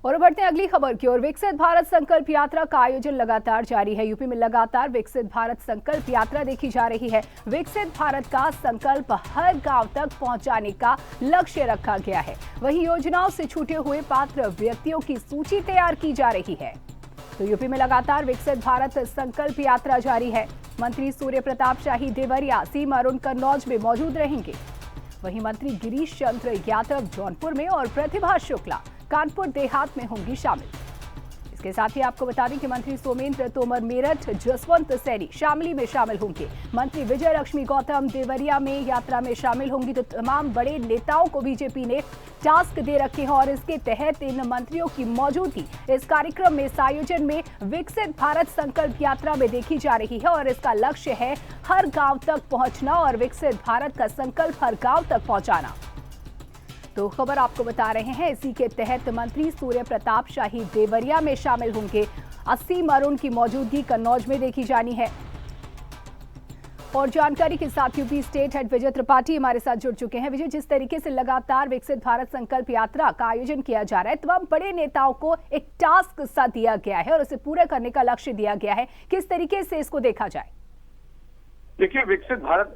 और बढ़ते हैं अगली खबर की ओर। विकसित भारत संकल्प यात्रा का आयोजन लगातार जारी है। यूपी में लगातार विकसित भारत संकल्प यात्रा देखी जा रही है। विकसित भारत का संकल्प हर गांव तक पहुंचाने का लक्ष्य रखा गया है। वहीं योजनाओं से छूटे हुए पात्र व्यक्तियों की सूची तैयार की जा रही है। तो यूपी में लगातार विकसित भारत संकल्प यात्रा जारी है। मंत्री सूर्य प्रताप शाही देवरिया, सीम अरुण कन्नौज में मौजूद रहेंगे। वहीं मंत्री गिरीश चंद्र यादव जौनपुर में और प्रतिभा शुक्ला कानपुर देहात में होंगी शामिल। इसके साथ ही आपको बता दें कि मंत्री सोमेंद्र तोमर मेरठ, जसवंत सैनी शामली में शामिल होंगे। मंत्री विजय लक्ष्मी गौतम देवरिया में यात्रा में शामिल होंगी। तो तमाम बड़े नेताओं को बीजेपी ने टास्क दे रखे हैं और इसके तहत इन मंत्रियों की मौजूदगी इस कार्यक्रम में, इस आयोजन में विकसित भारत संकल्प यात्रा में देखी जा रही है। और इसका लक्ष्य है हर गांव तक पहुंचना और विकसित भारत का संकल्प हर गांव तक पहुंचाना। तो खबर आपको बता रहे हैं, इसी के तहत मंत्री सूर्य प्रताप शाही देवरिया में शामिल होंगे। सीम अरुण की मौजूदगी कन्नौज में देखी जानी है। और जानकारी के साथ यूपी स्टेट हेड विजय त्रिपाठी हमारे साथ जुड़ चुके हैं। विजय, जिस तरीके से लगातार विकसित भारत संकल्प यात्रा का आयोजन किया जा रहा है, तमाम बड़े नेताओं को एक टास्क सा दिया गया है और उसे पूरा करने का लक्ष्य दिया गया है, किस तरीके से इसको देखा जाए? देखिए, विकसित भारत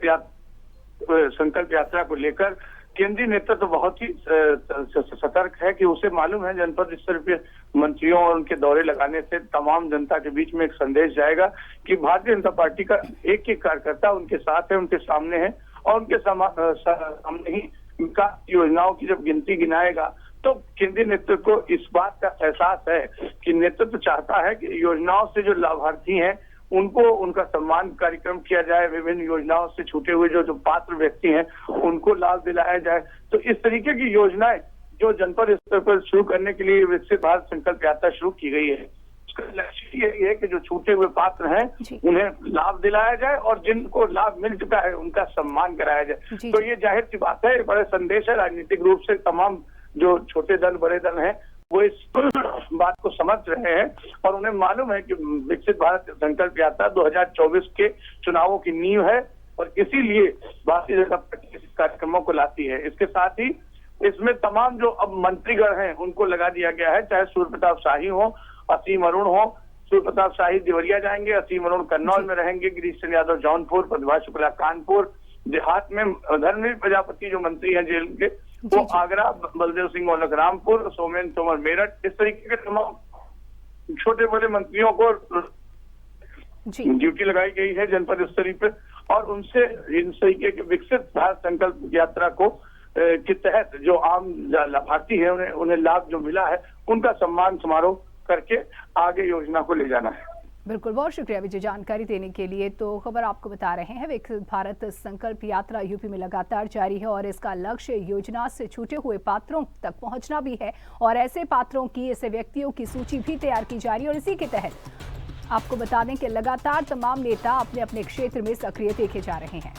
संकल्प यात्रा को लेकर केंद्रीय नेतृत्व तो बहुत ही सतर्क है कि उसे मालूम है जनपद स्तर पर मंत्रियों और उनके दौरे लगाने से तमाम जनता के बीच में एक संदेश जाएगा कि भारतीय जनता पार्टी का एक एक कार्यकर्ता उनके साथ है, उनके सामने है और उनके सामने ही उनका योजनाओं की जब गिनती गिनाएगा तो केंद्रीय नेतृत्व को इस बात का एहसास है कि नेतृत्व चाहता है कि योजनाओं से जो लाभार्थी हैं उनको उनका सम्मान कार्यक्रम किया जाए, विभिन्न योजनाओं से छूटे हुए जो पात्र व्यक्ति हैं उनको लाभ दिलाया जाए। तो इस तरीके की योजनाएं जो जनपद स्तर पर शुरू करने के लिए विकसित भारत संकल्प यात्रा शुरू की गई है, उसका लक्ष्य यही है कि जो छूटे हुए पात्र हैं उन्हें लाभ दिलाया जाए और जिनको लाभ मिल चुका है उनका सम्मान कराया जाए। तो ये जाहिर सी बात है, बड़े संदेश है। राजनीतिक रूप से तमाम जो छोटे दल, बड़े दल हैं, वो इस बात को समझ रहे हैं और उन्हें मालूम है कि विकसित भारत संकल्प यात्रा 2024 के चुनावों की नींव है और इसीलिए भारतीय जनता पार्टी इस कार्यक्रमों को लाती है। इसके साथ ही इसमें तमाम जो अब मंत्रीगण हैं उनको लगा दिया गया है, चाहे सूर्य प्रताप शाही हो, सीम अरुण हो। सूर्य प्रताप शाही देवरिया जाएंगे, सीम अरुण कन्नौज में रहेंगे, गिरीश चंद्र यादव जौनपुर, प्रतिभा शुक्ला कानपुर देहात में, धर्मवीर प्रजापति जो मंत्री हैं जेल के वो आगरा, बलदेव सिंह औलख रामपुर, सोमेंद्र तोमर मेरठ, इस तरीके के तमाम छोटे बड़े मंत्रियों को ड्यूटी लगाई गई है जनपद स्तरीय पर और उनसे इन तरीके के विकसित भारत संकल्प यात्रा को के तहत जो आम लाभार्थी है उन्हें लाभ जो मिला है उनका सम्मान समारोह करके आगे योजना को ले जाना है। बिल्कुल, बहुत शुक्रिया विजय जानकारी देने के लिए। तो खबर आपको बता रहे हैं, विकसित भारत संकल्प यात्रा यूपी में लगातार जारी है और इसका लक्ष्य योजना से छूटे हुए पात्रों तक पहुंचना भी है और ऐसे पात्रों की, ऐसे व्यक्तियों की सूची भी तैयार की जा रही है। और इसी के तहत आपको बता दें कि लगातार तमाम नेता अपने अपने क्षेत्र में सक्रिय देखे जा रहे हैं।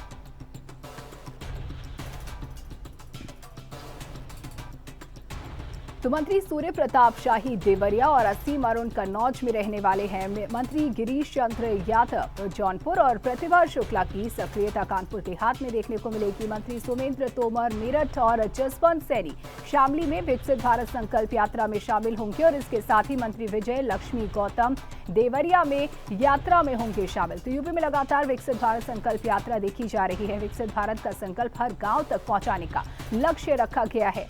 तो मंत्री सूर्य प्रताप शाही देवरिया और सीम अरुण कन्नौज में रहने वाले हैं। मंत्री गिरीश चंद्र यादव जौनपुर और प्रतिभा शुक्ला की सक्रियता कानपुर देहात में देखने को मिलेगी। मंत्री सोमेंद्र तोमर मेरठ और जसवंत सैनी शामली में विकसित भारत संकल्प यात्रा में शामिल होंगे और इसके साथ ही मंत्री विजय लक्ष्मी गौतम देवरिया में यात्रा में होंगे शामिल। तो यूपी में लगातार विकसित भारत संकल्प यात्रा देखी जा रही है। विकसित भारत का संकल्प हर गांव तक पहुंचाने का लक्ष्य रखा गया है।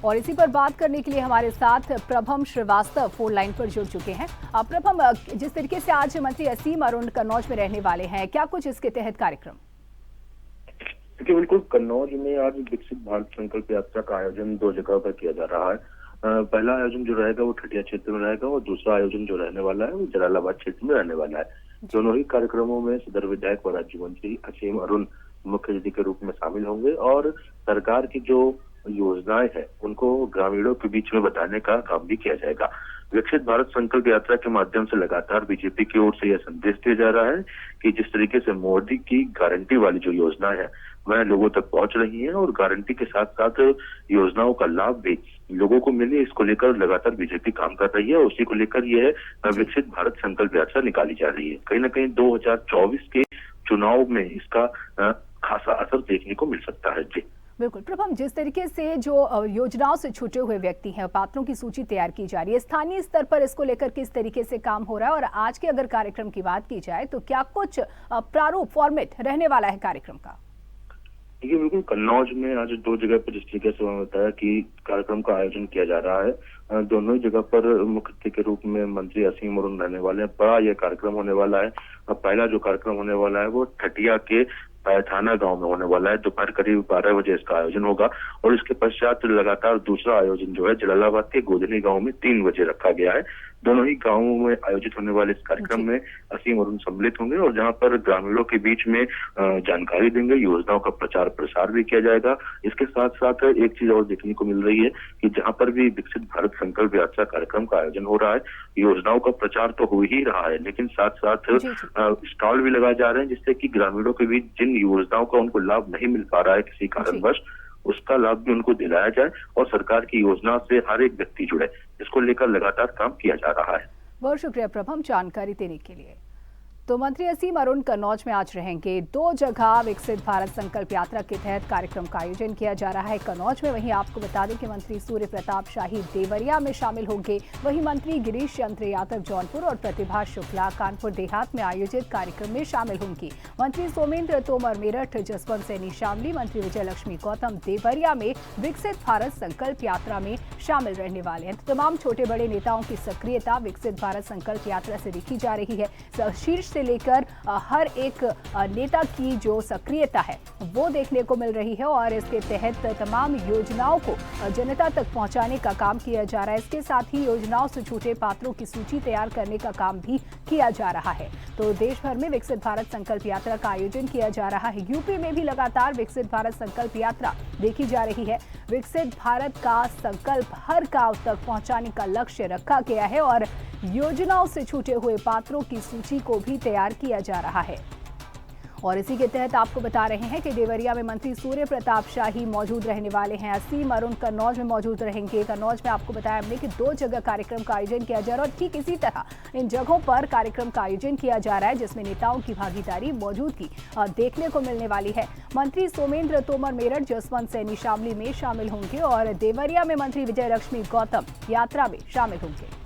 और इसी पर बात करने के लिए हमारे साथ प्रभम श्रीवास्तव फोन लाइन पर जुड़ चुके हैं। प्रभम, जिस तरीके से आज मंत्री सीम अरुण कन्नौज में रहने वाले हैं, क्या कुछ इसके तहत कार्यक्रम? देखिए, बिल्कुल कन्नौज में आज विकसित भारत संकल्प यात्रा का आयोजन 2 जगह पर किया जा रहा है। पहला आयोजन जो रहेगा वो ठटिया क्षेत्र में रहेगा और दूसरा आयोजन जो रहने वाला है वो जलालाबाद क्षेत्र में रहने वाला है। दोनों ही कार्यक्रमों में सदर विधायक व राज्य मंत्री सीम अरुण मुख्य अतिथि के रूप में शामिल होंगे और सरकार की जो योजनाएं हैं उनको ग्रामीणों के बीच में बताने का काम भी किया जाएगा। विकसित भारत संकल्प यात्रा के माध्यम से लगातार बीजेपी की ओर से यह संदेश दिया जा रहा है कि जिस तरीके से मोदी की गारंटी वाली जो योजना है वह लोगों तक पहुंच रही है और गारंटी के साथ साथ योजनाओं का लाभ भी लोगों को मिले, इसको लेकर लगातार बीजेपी काम कर रही है और उसी को लेकर यह विकसित भारत संकल्प यात्रा निकाली जा रही है। कहीं ना कहीं 2024 के चुनाव में इसका खासा असर देखने को मिल सकता है। जी बिल्कुल प्रभम, जिस तरीके से जो योजनाओं से छूटे हुए व्यक्ति हैं, पात्रों की सूची तैयार की जा रही है, स्थानीय स्तर पर इसको लेकर किस तरीके से काम हो रहा है, और आज के अगर कार्यक्रम की बात की जाए तो क्या कुछ प्रारूप फॉर्मेट रहने वाला है कार्यक्रम का? देखिए, बिल्कुल कन्नौज में आज 2 जगह पर जिस तरीके से उन्होंने बताया कि कार्यक्रम का आयोजन किया जा रहा है, दोनों ही जगह पर मुख्य अतिथि के रूप में मंत्री असीम अरुण रहने वाले हैं। बड़ा यह कार्यक्रम होने वाला है। पहला जो कार्यक्रम होने वाला है वो ठटिया के थाना गांव में होने वाला है। दोपहर करीब 12 बजे इसका आयोजन होगा और इसके पश्चात लगातार दूसरा आयोजन जो है जलालाबाद के गोधनी गांव में 3 बजे रखा गया है। दोनों ही गांवों में आयोजित होने वाले इस कार्यक्रम में असीम अरुण सम्मिलित होंगे और जहां पर ग्रामीणों के बीच में जानकारी देंगे, योजनाओं का प्रचार प्रसार भी किया जाएगा। इसके साथ साथ एक चीज और देखने को मिल रही है कि जहां पर भी विकसित भारत संकल्प यात्रा कार्यक्रम का आयोजन हो रहा है, योजनाओं का प्रचार तो हो ही रहा है, लेकिन साथ साथ स्टॉल भी लगाए जा रहे हैं, जिससे कि ग्रामीणों के बीच जिन योजनाओं का उनको लाभ नहीं मिल पा रहा है किसी कारणवश, उसका लाभ भी उनको दिलाया जाए और सरकार की योजना से हर एक व्यक्ति जुड़े, इसको लेकर लगातार काम किया जा रहा है। बहुत शुक्रिया प्रभम जानकारी देने के लिए। तो मंत्री असीम अरुण कन्नौज में आज रहेंगे। 2 जगह विकसित भारत संकल्प यात्रा के तहत कार्यक्रम का आयोजन किया जा रहा है कन्नौज में। वहीं आपको बता दें कि मंत्री सूर्य प्रताप शाही देवरिया में शामिल होंगे। वहीं मंत्री गिरीश चंद्र यादव जौनपुर और प्रतिभा शुक्ला कानपुर देहात में आयोजित कार्यक्रम में शामिल होंगी। मंत्री सोमेंद्र तोमर मेरठ, जसवंत सैनी शामली, मंत्री विजय लक्ष्मी गौतम देवरिया में विकसित भारत संकल्प यात्रा में शामिल रहने वाले हैं। तो तमाम छोटे बड़े नेताओं की सक्रियता विकसित भारत संकल्प यात्रा से देखी जा रही है। शीर्ष से लेकर हर एक नेता की जो सक्रियता है वो देखने को मिल रही है और इसके तहत तमाम योजनाओं को जनता तक पहुंचाने का काम किया जा रहा है। इसके साथ ही योजनाओं से छूटे पात्रों की सूची तैयार करने का काम भी किया जा रहा है। तो देश भर में विकसित भारत संकल्प यात्रा का आयोजन किया जा रहा है। यूपी में भी लगातार विकसित भारत संकल्प यात्रा देखी जा रही है। विकसित भारत का संकल्प हर गांव तक पहुंचाने का लक्ष्य रखा गया है और योजनाओं से छूटे हुए पात्रों की सूची को भी तैयार किया जा रहा है। और इसी के तहत आपको बता रहे हैं कि देवरिया में मंत्री सूर्य प्रताप शाही मौजूद रहने वाले हैं। असीम अरुण कन्नौज में मौजूद रहेंगे। कन्नौज में आपको बताया हमने कि 2 जगह कार्यक्रम का आयोजन किया जा रहा है और ठीक इसी तरह इन जगहों पर कार्यक्रम का आयोजन किया जा रहा है, जिसमें नेताओं की भागीदारी मौजूदगी देखने को मिलने वाली है। मंत्री सोमेंद्र तोमर मेरठ, जसवंत सैनी शामली में शामिल होंगे और देवरिया में मंत्री विजय लक्ष्मी गौतम यात्रा में शामिल होंगे।